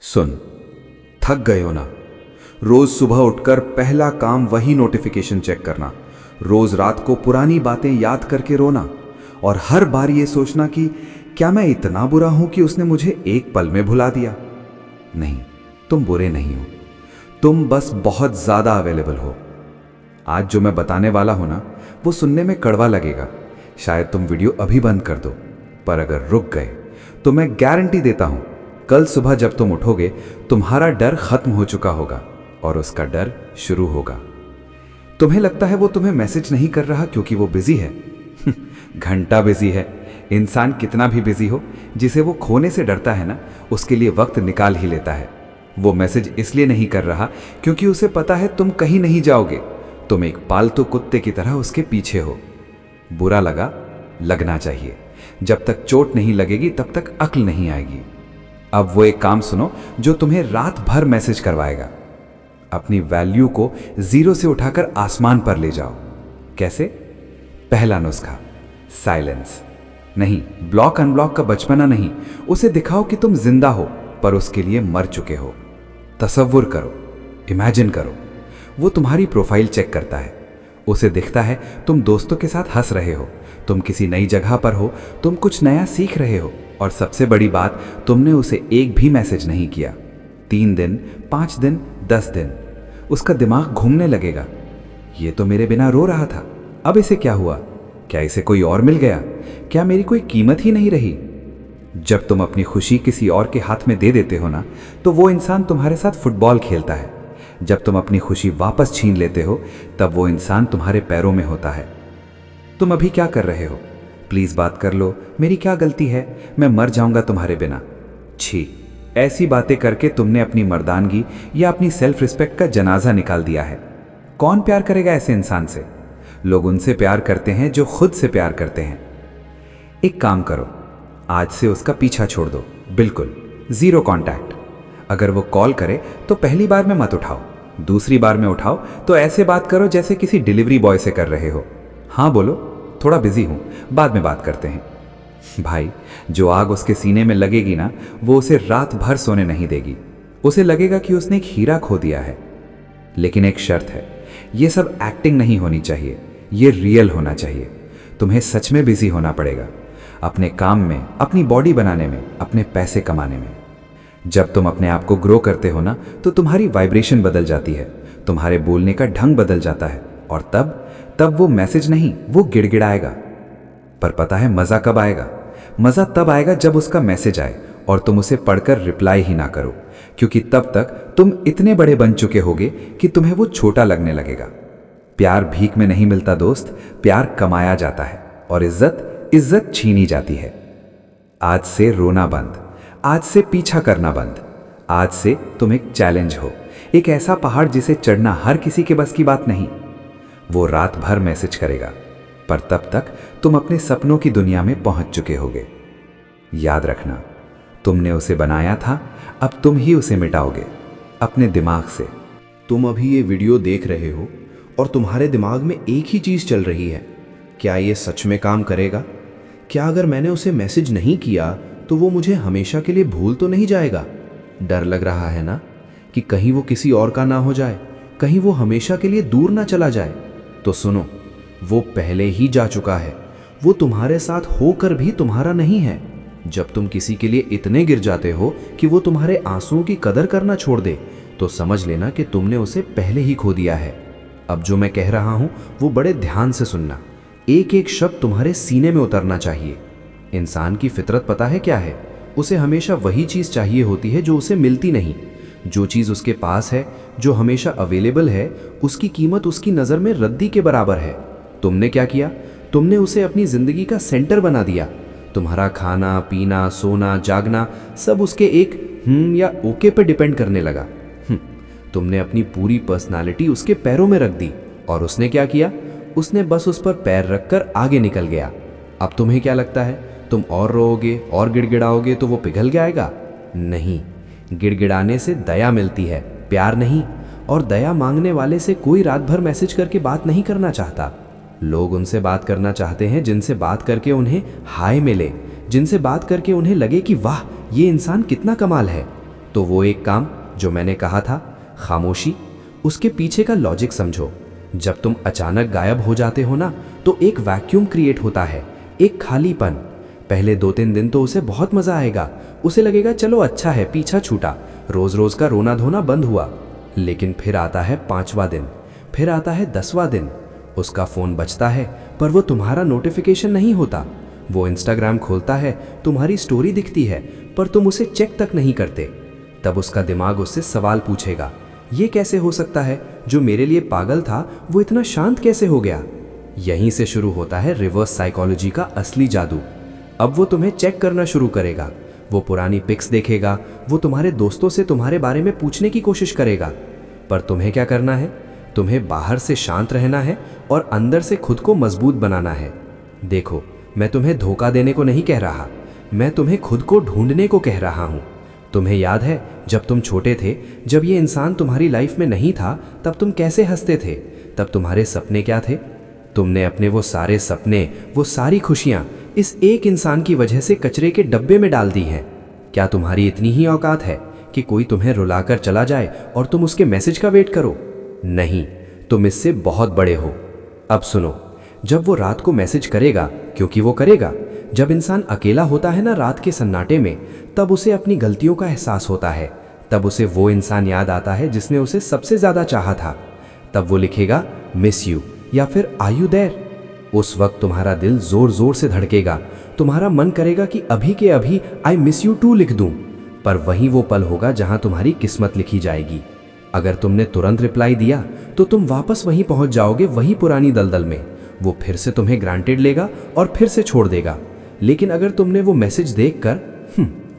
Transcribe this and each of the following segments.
सुन, थक गए हो ना? रोज सुबह उठकर पहला काम वही नोटिफिकेशन चेक करना, रोज रात को पुरानी बातें याद करके रोना और हर बार ये सोचना कि क्या मैं इतना बुरा हूं कि उसने मुझे एक पल में भुला दिया। नहीं, तुम बुरे नहीं हो, तुम बस बहुत ज्यादा अवेलेबल हो। आज जो मैं बताने वाला हूं ना, वो सुनने में कड़वा लगेगा। शायद तुम वीडियो अभी बंद कर दो, पर अगर रुक गए तो मैं गारंटी देता हूं कल सुबह जब तुम उठोगे तुम्हारा डर खत्म हो चुका होगा और उसका डर शुरू होगा। तुम्हें लगता है वो तुम्हें मैसेज नहीं कर रहा क्योंकि वो बिजी है। घंटा बिजी है। इंसान कितना भी बिजी हो, जिसे वो खोने से डरता है ना, उसके लिए वक्त निकाल ही लेता है। वो मैसेज इसलिए नहीं कर रहा क्योंकि उसे पता है तुम कहीं नहीं जाओगे। तुम एक पालतू कुत्ते की तरह उसके पीछे हो। बुरा लगा, लगना चाहिए। जब तक चोट नहीं लगेगी तब तक अक्ल नहीं आएगी। अब वो एक काम सुनो जो तुम्हें रात भर मैसेज करवाएगा। अपनी वैल्यू को जीरो से उठाकर आसमान पर ले जाओ। कैसे? पहला नुस्खा, साइलेंस। नहीं, ब्लॉक अनब्लॉक का बचपना नहीं। उसे दिखाओ कि तुम जिंदा हो पर उसके लिए मर चुके हो। तसव्वुर करो, इमेजिन करो, वो तुम्हारी प्रोफाइल चेक करता है। उसे दिखता है तुम दोस्तों के साथ हंस रहे हो, तुम किसी नई जगह पर हो, तुम कुछ नया सीख रहे हो, और सबसे बड़ी बात, तुमने उसे एक भी मैसेज नहीं किया। 3 दिन, 5 दिन, 10 दिन। उसका दिमाग घूमने लगेगा। ये तो मेरे बिना रो रहा था, अब इसे क्या हुआ? क्या इसे कोई और मिल गया? क्या मेरी कोई कीमत ही नहीं रही? जब तुम अपनी खुशी किसी और के हाथ में दे देते हो ना, तो वो इंसान तुम्हारे साथ फुटबॉल खेलता है। जब तुम अपनी खुशी वापस छीन लेते हो, तब वो इंसान तुम्हारे पैरों में होता है। तुम अभी क्या कर रहे हो? प्लीज बात कर लो, मेरी क्या गलती है, मैं मर जाऊंगा तुम्हारे बिना। छी, ऐसी बातें करके तुमने अपनी मर्दानगी या अपनी सेल्फ रिस्पेक्ट का जनाजा निकाल दिया है। कौन प्यार करेगा ऐसे इंसान से? लोग उनसे प्यार करते हैं जो खुद से प्यार करते हैं। एक काम करो, आज से उसका पीछा छोड़ दो, बिल्कुल जीरो कांटेक्ट। अगर वो कॉल करे तो पहली बार में मत उठाओ, दूसरी बार में उठाओ तो ऐसे बात करो जैसे किसी डिलीवरी बॉय से कर रहे हो। हाँ बोलो, थोड़ा बिजी हूं, बाद में बात करते हैं। भाई, जो आग उसके सीने में लगेगी ना, वो उसे रात भर सोने नहीं देगी। उसे लगेगा कि उसने एक हीरा खो दिया है। लेकिन एक शर्त है, ये सब एक्टिंग नहीं होनी चाहिए, ये रियल होना चाहिए। तुम्हें सच में बिजी होना पड़ेगा, अपने काम में, अपनी बॉडी बनाने में, अपने पैसे कमाने में। जब तुम अपने आप को ग्रो करते हो ना, तो तुम्हारी वाइब्रेशन बदल जाती है, तुम्हारे बोलने का ढंग बदल जाता है, और तब वो मैसेज नहीं, वो गिड़गिड़ाएगा। पर पता है मजा कब आएगा? मजा तब आएगा जब उसका मैसेज आए और तुम उसे पढ़कर रिप्लाई ही ना करो, क्योंकि तब तक तुम इतने बड़े बन चुके होगे कि तुम्हें वो छोटा लगने लगेगा। प्यार भीख में नहीं मिलता दोस्त, प्यार कमाया जाता है, और इज्जत छीनी जाती है। आज से रोना बंद, आज से पीछा करना बंद। आज से तुम एक चैलेंज हो, एक ऐसा पहाड़ जिसे चढ़ना हर किसी के बस की बात नहीं। वो रात भर मैसेज करेगा, पर तब तक तुम अपने सपनों की दुनिया में पहुंच चुके होगे। याद रखना, तुमने उसे बनाया था, अब तुम ही उसे मिटाओगे अपने दिमाग से। तुम अभी ये वीडियो देख रहे हो और तुम्हारे दिमाग में एक ही चीज चल रही है, क्या ये सच में काम करेगा? क्या अगर मैंने उसे मैसेज नहीं किया तो वो मुझे हमेशा के लिए भूल तो नहीं जाएगा? डर लग रहा है ना कि कहीं वो किसी और का ना हो जाए, कहीं वो हमेशा के लिए दूर ना चला जाए। तो सुनो, वो पहले ही जा चुका है। वो तुम्हारे साथ होकर भी तुम्हारा नहीं है। जब तुम किसी के लिए इतने गिर जाते हो कि वो तुम्हारे आंसुओं की कदर करना छोड़ दे, तो समझ लेना कि तुमने उसे पहले ही खो दिया है। अब जो मैं कह रहा हूं वो बड़े ध्यान से सुनना। एक एक शब्द तुम्हारे सीने में उतरना चाहिए। इंसान की फितरत पता है क्या है? उसे हमेशा वही चीज चाहिए होती है जो उसे मिलती नहीं। जो चीज उसके पास है, जो हमेशा अवेलेबल है, उसकी कीमत उसकी नजर में रद्दी के बराबर है। तुमने क्या किया? तुमने उसे अपनी जिंदगी का सेंटर बना दिया। तुम्हारा खाना, पीना, सोना, जागना सब उसके एक या ओके पे डिपेंड करने लगा। तुमने अपनी पूरी पर्सनालिटी उसके पैरों में रख दी, और उसने क्या किया? उसने बस उस पर पैर रखकर आगे निकल गया। अब तुम्हें क्या लगता है, तुम और रोओगे और गिड़गिड़ाओगे तो वो पिघल जाएगा? नहीं, गिड़गिड़ाने से दया मिलती है, प्यार नहीं। और दया मांगने वाले से कोई रात भर मैसेज करके बात नहीं करना चाहता। लोग उनसे बात करना चाहते हैं जिनसे बात करके उन्हें हाय मिले, जिनसे बात करके उन्हें लगे कि वाह, ये इंसान कितना कमाल है। तो वो एक काम जो मैंने कहा था, खामोशी, उसके पीछे का लॉजिक समझो। जब तुम अचानक गायब हो जाते हो ना, तो एक वैक्यूम क्रिएट होता है, एक खालीपन। पहले 2-3 दिन तो उसे बहुत मजा आएगा, उसे लगेगा चलो अच्छा है, पीछा छूटा, रोज रोज का रोना धोना बंद हुआ। लेकिन फिर आता है 5वां दिन, फिर आता है 10वां दिन, उसका फोन बजता है पर वो तुम्हारा नोटिफिकेशन नहीं होता। वो इंस्टाग्राम खोलता है, तुम्हारी स्टोरी दिखती है पर तुम उसे चेक तक नहीं करते। तब उसका दिमाग उससे सवाल पूछेगा, ये कैसे हो सकता है, जो मेरे लिए पागल था वो इतना शांत कैसे हो गया। यहीं से शुरू होता है रिवर्स साइकोलॉजी का असली जादू। अब वो तुम्हें चेक करना शुरू करेगा, वो पुरानी पिक्स देखेगा, वो तुम्हारे दोस्तों से तुम्हारे बारे में पूछने की कोशिश करेगा। पर तुम्हें क्या करना है? तुम्हें बाहर से शांत रहना है और अंदर से खुद को मजबूत बनाना है। देखो, मैं तुम्हें धोखा देने को नहीं कह रहा, मैं तुम्हें खुद को ढूंढने को कह रहा हूँ। तुम्हें याद है जब तुम छोटे थे, जब ये इंसान तुम्हारी लाइफ में नहीं था, तब तुम कैसे हंसते थे? तब तुम्हारे सपने क्या थे? तुमने अपने वो सारे सपने, वो सारी खुशियाँ इस एक इंसान की वजह से कचरे के डब्बे में डाल दी हैं। क्या तुम्हारी इतनी ही औकात है कि कोई तुम्हें रुलाकर चला जाए और तुम उसके मैसेज का वेट करो? नहीं, तुम इससे बहुत बड़े हो। अब सुनो, जब वो रात को मैसेज करेगा, क्योंकि वो करेगा, जब इंसान अकेला होता है ना रात के सन्नाटे में, तब उसे अपनी गलतियों का एहसास होता है। तब उसे वो इंसान याद आता है जिसने उसे सबसे ज्यादा चाहा था। तब वो लिखेगा मिस यू या फिर आर यू देयर। उस वक्त तुम्हारा दिल जोर जोर से धड़केगा, तुम्हारा मन करेगा कि अभी के अभी आई मिस यू टू लिख दूं। पर वही वो पल होगा जहां तुम्हारी किस्मत लिखी जाएगी। अगर तुमने तुरंत रिप्लाई दिया तो तुम वापस वहीं पहुंच जाओगे, वही पुरानी दलदल में। वो फिर से तुम्हें ग्रांटेड लेगा और फिर से छोड़ देगा। लेकिन अगर तुमने वो मैसेज देखकर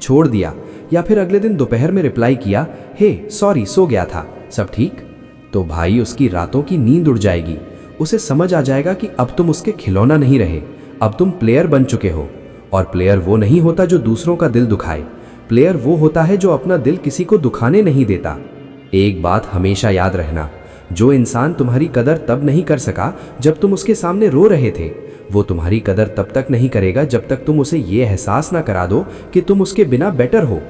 छोड़ दिया, या फिर अगले दिन दोपहर में रिप्लाई किया, हे सॉरी सो गया था, सब ठीक, तो भाई उसकी रातों की नींद उड़ जाएगी। उसे समझ आ जाएगा कि अब तुम उसके खिलौना नहीं रहे, अब तुम प्लेयर बन चुके हो। और प्लेयर वो नहीं होता जो दूसरों का दिल दुखाए, प्लेयर वो होता है जो अपना दिल किसी को दुखाने नहीं देता। एक बात हमेशा याद रखना, जो इंसान तुम्हारी कदर तब नहीं कर सका जब तुम उसके सामने रो रहे थे, वो तुम्हारी कदर तब तक नहीं करेगा जब तक तुम उसे ये एहसास ना करा दो कि तुम उसके बिना बेटर हो।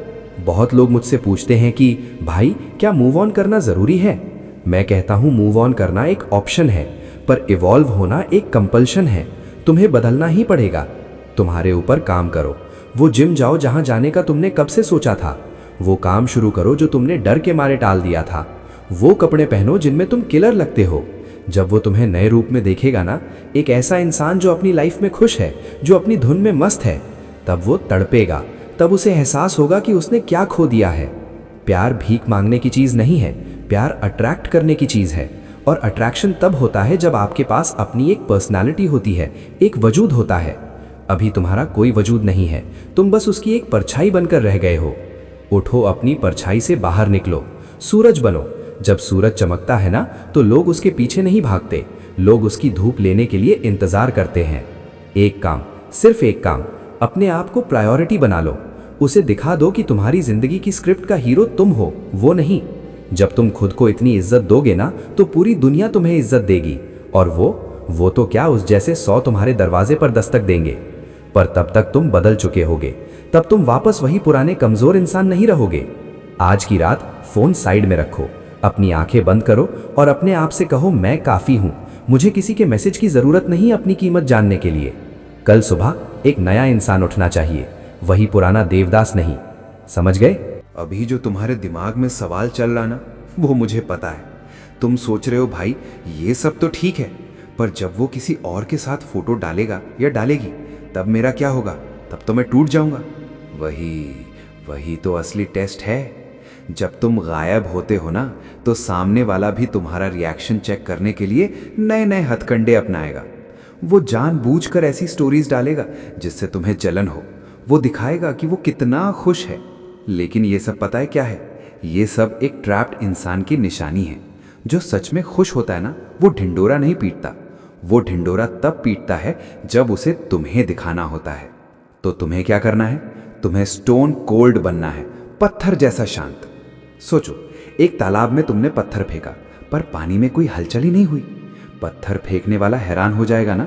बहुत लोग मुझसे पूछते हैं कि भाई क्या मूव ऑन करना ज़रूरी है? मैं कहता हूँ मूव ऑन करना एक ऑप्शन है, पर इवॉल्व होना एक कंपल्शन है। तुम्हें बदलना ही पड़ेगा। तुम्हारे ऊपर काम करो, वो जिम जाओ जहाँ जाने का तुमने कब से सोचा था, वो काम शुरू करो जो तुमने डर के मारे टाल दिया था, वो कपड़े पहनो जिनमें तुम किलर लगते हो। जब वो तुम्हें नए रूप में देखेगा ना, एक ऐसा इंसान जो अपनी लाइफ में खुश है, जो अपनी धुन में मस्त है, तब वो तड़पेगा। तब उसे एहसास होगा कि उसने क्या खो दिया है। प्यार भीख मांगने की चीज़ नहीं है, प्यार अट्रैक्ट करने की चीज़ है। और अट्रैक्शन तब होता है जब आपके पास अपनी एक पर्सनालिटी होती है, एक वजूद होता है। अभी तुम्हारा कोई वजूद नहीं है, तुम बस उसकी एक परछाई बनकर रह गए हो। उठो, अपनी परछाई से बाहर निकलो, सूरज बनो। जब सूरज चमकता है ना, तो लोग उसके पीछे नहीं भागते, लोग उसकी धूप लेने के लिए इंतजार करते हैं। एक काम, सिर्फ एक काम, अपने आप को प्रायोरिटी बना लो। उसे दिखा दो कि तुम्हारी जिंदगी की स्क्रिप्ट का हीरो तुम हो, वो नहीं। जब तुम खुद को इतनी इज्जत दोगे ना, तो पूरी दुनिया तुम्हें इज्जत देगी। और वो तो क्या, उस जैसे 100 तुम्हारे दरवाजे पर दस्तक देंगे। पर तब तक तुम बदल चुके होगे, तब तुम वापस वही पुराने कमजोर इंसान नहीं रहोगे। आज की रात फोन साइड में रखो, अपनी आंखें बंद करो और अपने आप से कहो, मैं काफी हूं, मुझे किसी के मैसेज की जरूरत नहीं अपनी कीमत जानने के लिए। कल सुबह एक नया इंसान उठना चाहिए, वही पुराना देवदास नहीं। समझ गए? अभी जो तुम्हारे दिमाग में सवाल चल रहा ना, वो मुझे पता है। तुम सोच रहे हो भाई ये सब तो ठीक है, पर जब वो किसी और के साथ फोटो डालेगा या डालेगी, तब मेरा क्या होगा? तब तो मैं टूट जाऊंगा। वही तो असली टेस्ट है। जब तुम गायब होते हो ना, तो सामने वाला भी तुम्हारा रिएक्शन चेक करने के लिए नए नए हथकंडे अपनाएगा। वो जानबूझकर ऐसी स्टोरीज डालेगा जिससे तुम्हें जलन हो। वो दिखाएगा कि वो कितना खुश है। लेकिन ये सब पता है क्या है? ये सब एक ट्रैप्ड इंसान की निशानी है। जो सच में खुश होता है ना, वो ढिंडोरा नहीं पीटता। वो ढिंडोरा तब पीटता है जब उसे तुम्हें दिखाना होता है। तो तुम्हें क्या करना है? तुम्हें स्टोन कोल्ड बनना है, पत्थर जैसा शांत। सोचो, एक तालाब में तुमने पत्थर फेंका, पर पानी में कोई हलचल ही नहीं हुई। पत्थर फेंकने वाला हैरान हो जाएगा ना,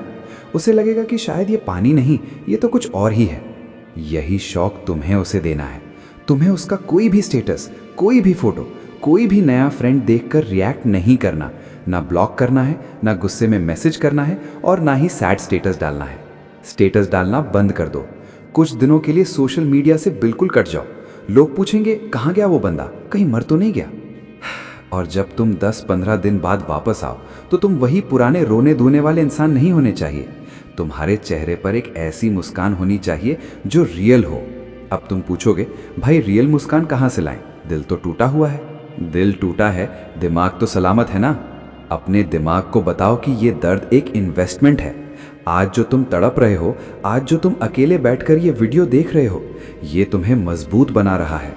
उसे लगेगा कि शायद ये पानी नहीं, ये तो कुछ और ही है। यही शौक तुम्हें उसे देना है। तुम्हें उसका कोई भी स्टेटस, कोई भी फोटो, कोई भी नया फ्रेंड देखकर रिएक्ट नहीं करना। ना ब्लॉक करना है, ना गुस्से में मैसेज करना है, और ना ही सैड स्टेटस डालना है। स्टेटस डालना बंद कर दो। कुछ दिनों के लिए सोशल मीडिया से बिल्कुल कट जाओ। लोग पूछेंगे कहाँ गया वो बंदा, कहीं मर तो नहीं गया। और जब तुम 10-15 दिन बाद वापस आओ तो तुम वही पुराने रोने धोने वाले इंसान नहीं होने चाहिए। तुम्हारे चेहरे पर एक ऐसी मुस्कान होनी चाहिए जो रियल हो। अब तुम पूछोगे भाई रियल मुस्कान कहाँ से लाएं? दिल तो टूटा हुआ है। दिल टूटा है, दिमाग तो सलामत है ना। अपने दिमाग को बताओ कि ये दर्द एक इन्वेस्टमेंट है। आज जो तुम तड़प रहे हो, आज जो तुम अकेले बैठकर ये वीडियो देख रहे हो, ये तुम्हें मजबूत बना रहा है।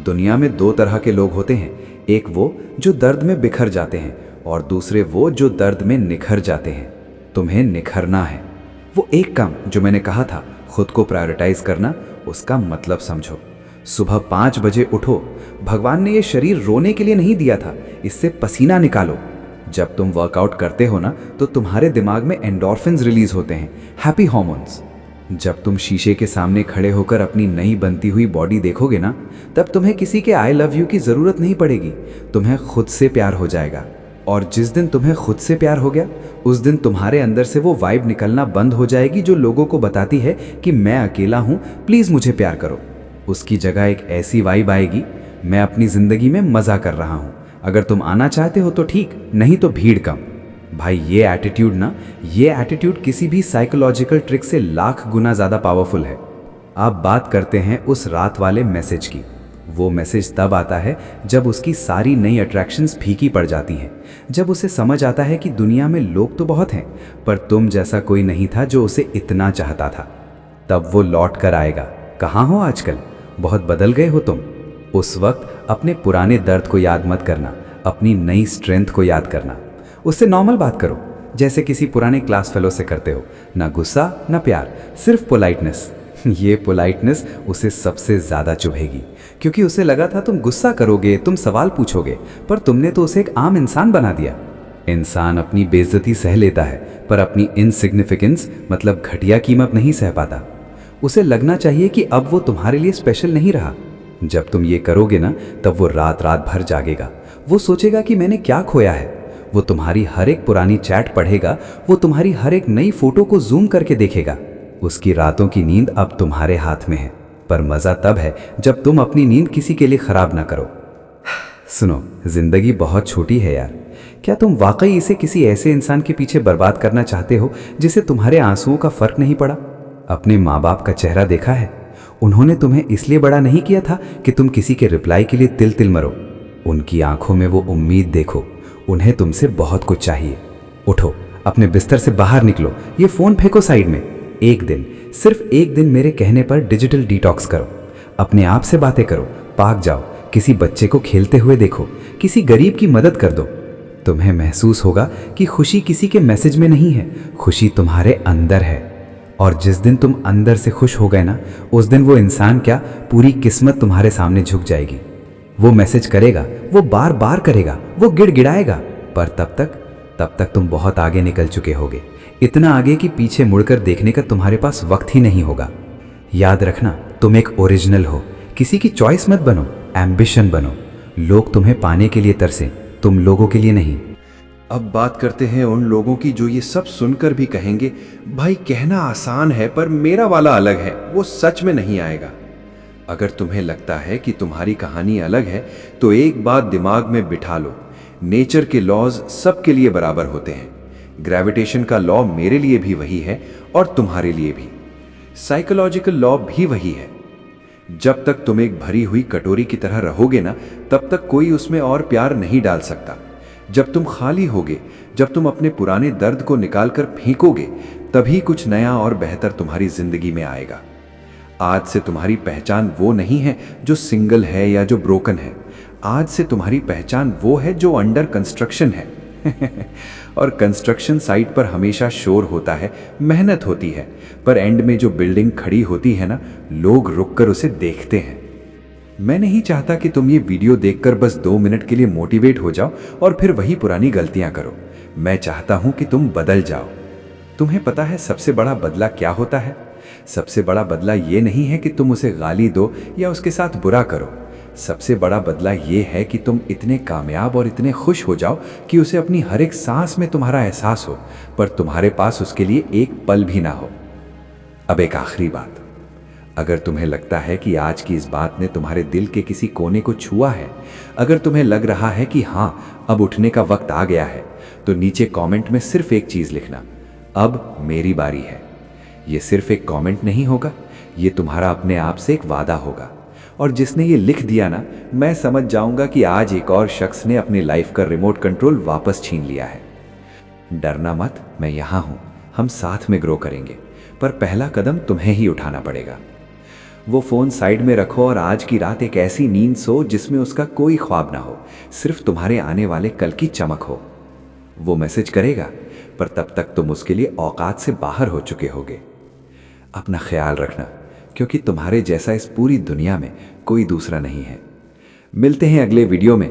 दुनिया में 2 तरह के लोग होते हैं, एक वो जो दर्द में बिखर जाते हैं और दूसरे वो जो दर्द में निखर जाते हैं। तुम्हें निखरना है। वो एक काम जो मैंने कहा था, खुद को प्रायोरिटाइज करना, उसका मतलब समझो। सुबह 5 बजे उठो। भगवान ने ये शरीर रोने के लिए नहीं दिया था, इससे पसीना निकालो। जब तुम वर्कआउट करते हो ना, तो तुम्हारे दिमाग में एंडोर्फिन्स रिलीज होते हैं, हैप्पी हार्मोन्स। जब तुम शीशे के सामने खड़े होकर अपनी नई बनती हुई बॉडी देखोगे ना, तब तुम्हें किसी के आई लव यू की ज़रूरत नहीं पड़ेगी। तुम्हें खुद से प्यार हो जाएगा। और जिस दिन तुम्हें खुद से प्यार हो गया, उस दिन तुम्हारे अंदर से वो वाइब निकलना बंद हो जाएगी जो लोगों को बताती है कि मैं अकेला हूँ, प्लीज़ मुझे प्यार करो। उसकी जगह एक ऐसी वाइब आएगी, मैं अपनी ज़िंदगी में मज़ा कर रहा हूँ। अगर तुम आना चाहते हो तो ठीक, नहीं तो भीड़ कम। भाई ये एटीट्यूड किसी भी साइकोलॉजिकल ट्रिक से लाख गुना ज़्यादा पावरफुल है। आप बात करते हैं उस रात वाले मैसेज की। वो मैसेज तब आता है जब उसकी सारी नई अट्रैक्शंस फीकी पड़ जाती हैं, जब उसे समझ आता है कि दुनिया में लोग तो बहुत हैं, पर तुम जैसा कोई नहीं था जो उसे इतना चाहता था। तब वो लौट कर आएगा। कहाँ हो आजकल? बहुत बदल गए हो तुम। उस वक्त अपने पुराने दर्द को याद मत करना, अपनी नई स्ट्रेंथ को याद करना। उससे नॉर्मल बात करो, जैसे किसी पुराने क्लास फेलो से करते हो। ना गुस्सा, ना प्यार, सिर्फ पोलाइटनेस। ये पोलाइटनेस उसे सबसे ज़्यादा चुभेगी, क्योंकि उसे लगा था तुम गुस्सा करोगे, तुम सवाल पूछोगे, पर तुमने तो उसे एक आम इंसान बना दिया। इंसान अपनी बेइज्जती सह लेता है, पर अपनी इनसिग्निफिकेंस मतलब घटिया कीमत नहीं सह पाता। उसे लगना चाहिए कि अब वो तुम्हारे लिए स्पेशल नहीं रहा। जब तुम ये करोगे ना, तब वो रात रात भर जागेगा। वो सोचेगा कि मैंने क्या खोया है। वो तुम्हारी हर एक पुरानी चैट पढ़ेगा, वो तुम्हारी हर एक नई फोटो को जूम करके देखेगा। उसकी रातों की नींद अब तुम्हारे हाथ में है, पर मज़ा तब है जब तुम अपनी नींद किसी के लिए ख़राब ना करो। सुनो, ज़िंदगी बहुत छोटी है यार। क्या तुम वाकई इसे किसी ऐसे इंसान के पीछे बर्बाद करना चाहते हो जिसे तुम्हारे आंसुओं का फ़र्क नहीं पड़ा? अपने माँ बाप का चेहरा देखा है? उन्होंने तुम्हें इसलिए बड़ा नहीं किया था कि तुम किसी के रिप्लाई के लिए तिल तिल मरो। उनकी आंखों में वो उम्मीद देखो। उन्हें तुमसे बहुत कुछ चाहिए। उठो, अपने बिस्तर से बाहर निकलो, ये फ़ोन फेंको साइड में। एक दिन, सिर्फ एक दिन मेरे कहने पर डिजिटल डिटॉक्स करो। अपने आप से बातें करो, पार्क जाओ, किसी बच्चे को खेलते हुए देखो, किसी गरीब की मदद कर दो। तुम्हें महसूस होगा कि खुशी किसी के मैसेज में नहीं है, खुशी तुम्हारे अंदर है। और जिस दिन तुम अंदर से खुश हो गए ना, उस दिन वो इंसान क्या, पूरी किस्मत तुम्हारे सामने झुक जाएगी। वो मैसेज करेगा, वो बार बार करेगा, वो गिड़गिड़ाएगा, पर तब तक तुम बहुत आगे निकल चुके होगे। इतना आगे कि पीछे मुड़कर देखने का तुम्हारे पास वक्त ही नहीं होगा। याद रखना, तुम एक ओरिजिनल हो। किसी की चॉइस मत बनो, एम्बिशन बनो। लोग तुम्हें पाने के लिए तरसे, तुम लोगों के लिए नहीं। अब बात करते हैं उन लोगों की जो ये सब सुनकर भी कहेंगे, भाई कहना आसान है पर मेरा वाला अलग है, वो सच में नहीं आएगा। अगर तुम्हें लगता है कि तुम्हारी कहानी अलग है, तो एक बात दिमाग में बिठा लो, नेचर के लॉज सबके लिए बराबर होते हैं। ग्रेविटेशन का लॉ मेरे लिए भी वही है और तुम्हारे लिए भी। साइकोलॉजिकल लॉ भी वही है। जब तक तुम एक भरी हुई कटोरी की तरह रहोगे ना, तब तक कोई उसमें और प्यार नहीं डाल सकता। जब तुम खाली होगे, जब तुम अपने पुराने दर्द को निकालकर फेंकोगे, तभी कुछ नया और बेहतर तुम्हारी जिंदगी में आएगा। आज से तुम्हारी पहचान वो नहीं है जो सिंगल है या जो ब्रोकन है। आज से तुम्हारी पहचान वो है जो अंडर कंस्ट्रक्शन है। और कंस्ट्रक्शन साइट पर हमेशा शोर होता है, मेहनत होती है, पर एंड में जो बिल्डिंग खड़ी होती है ना, लोग रुककर उसे देखते हैं। मैं नहीं चाहता कि तुम ये वीडियो देखकर बस 2 मिनट के लिए मोटिवेट हो जाओ और फिर वही पुरानी गलतियां करो। मैं चाहता हूं कि तुम बदल जाओ। तुम्हें पता है सबसे बड़ा बदला क्या होता है? सबसे बड़ा बदला ये नहीं है कि तुम उसे गाली दो या उसके साथ बुरा करो। सबसे बड़ा बदला ये है कि तुम इतने कामयाब और इतने खुश हो जाओ कि उसे अपनी हर एक सांस में तुम्हारा एहसास हो, पर तुम्हारे पास उसके लिए एक पल भी ना हो। अब एक आखिरी बात, अगर तुम्हें लगता है कि आज की इस बात ने तुम्हारे दिल के किसी कोने को छुआ है, अगर तुम्हें लग रहा है कि हाँ अब उठने का वक्त आ गया है, तो नीचे कमेंट में सिर्फ एक चीज़ लिखना, अब मेरी बारी है। ये सिर्फ एक कमेंट नहीं होगा, ये तुम्हारा अपने आप से एक वादा होगा। और जिसने ये लिख दिया ना, मैं समझ जाऊंगा कि आज एक और शख्स ने अपनी लाइफ का रिमोट कंट्रोल वापस छीन लिया है। डरना मत, मैं यहाँ हूँ, हम साथ में ग्रो करेंगे, पर पहला कदम तुम्हें ही उठाना पड़ेगा। वो फ़ोन साइड में रखो और आज की रात एक ऐसी नींद सो जिसमें उसका कोई ख्वाब ना हो, सिर्फ तुम्हारे आने वाले कल की चमक हो। वो मैसेज करेगा, पर तब तक तुम उसके लिए औकात से बाहर हो चुके होगे। अपना ख्याल रखना, क्योंकि तुम्हारे जैसा इस पूरी दुनिया में कोई दूसरा नहीं है। मिलते हैं अगले वीडियो में।